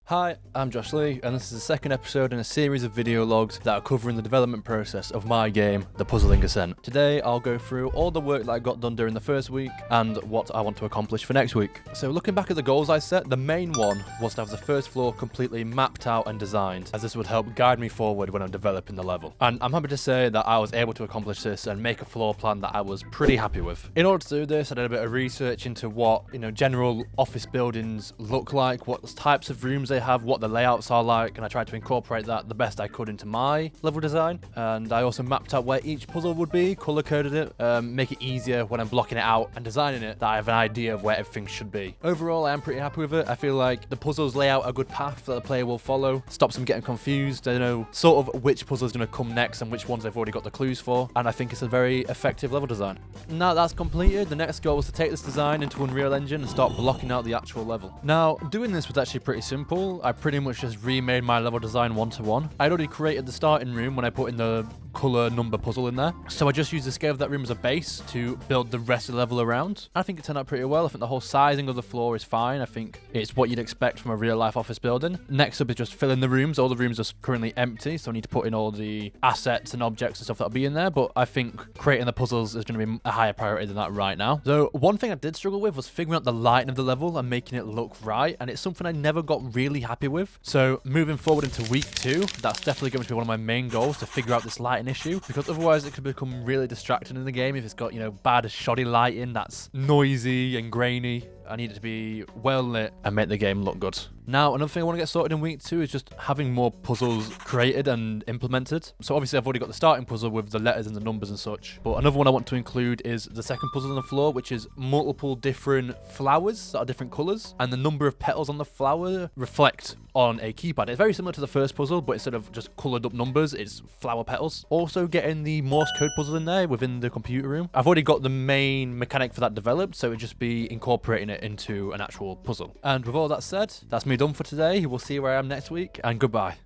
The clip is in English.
Hi, I'm Josh Lee, and this is the second episode in a series of video logs that are covering the development process of my game, The Puzzling Ascent. Today, I'll go through all the work that I got done during the first week and what I want to accomplish for next week. So looking back at the goals I set, the main one was to have the first floor completely mapped out and designed, as this would help guide me forward when I'm developing the level. And I'm happy to say that I was able to accomplish this and make a floor plan that I was pretty happy with. In order to do this, I did a bit of research into what, general office buildings look like, what types of rooms they have, what the layouts are like, and I tried to incorporate that the best I could into my level design. And I also mapped out where each puzzle would be, color coded it, make it easier when I'm blocking it out and designing it, that I have an idea of where everything should be. Overall, I am pretty happy with it. I feel like the puzzles lay out a good path that the player will follow, stops them getting confused. They know sort of which puzzle is going to come next and which ones they've already got the clues for, and I think it's a very effective level design. Now that's completed, the next goal was to take this design into Unreal Engine and start blocking out the actual level. Now, doing this was actually pretty simple. I pretty much just remade my level design one-to-one. I'd already created the starting room when I put in the color number puzzle in there, so I just used the scale of that room as a base to build the rest of the level around. I think it turned out pretty well. I think the whole sizing of the floor is fine. I think it's what you'd expect from a real-life office building. Next up is just filling the rooms. All the rooms are currently empty, so I need to put in all the assets and objects and stuff that'll be in there, but I think creating the puzzles is going to be a higher priority than that right now. So one thing I did struggle with was figuring out the lighting of the level and making it look right, and it's something I never got really happy with. So moving forward into week 2, that's definitely going to be one of my main goals, to figure out this lighting issue, because otherwise it could become really distracting in the game if it's got, bad shoddy lighting that's noisy and grainy. I need it to be well lit and make the game look good. Now, another thing I want to get sorted in week 2 is just having more puzzles created and implemented. So obviously I've already got the starting puzzle with the letters and the numbers and such, but another one I want to include is the second puzzle on the floor, which is multiple different flowers that are different colors, and the number of petals on the flower reflect on a keypad. It's very similar to the first puzzle, but instead of just colored up numbers, it's flower petals. Also getting the Morse code puzzle in there within the computer room. I've already got the main mechanic for that developed, so it'd just be incorporating it into an actual puzzle. And with all that said, that's me done for today. We'll see where I am next week, and goodbye.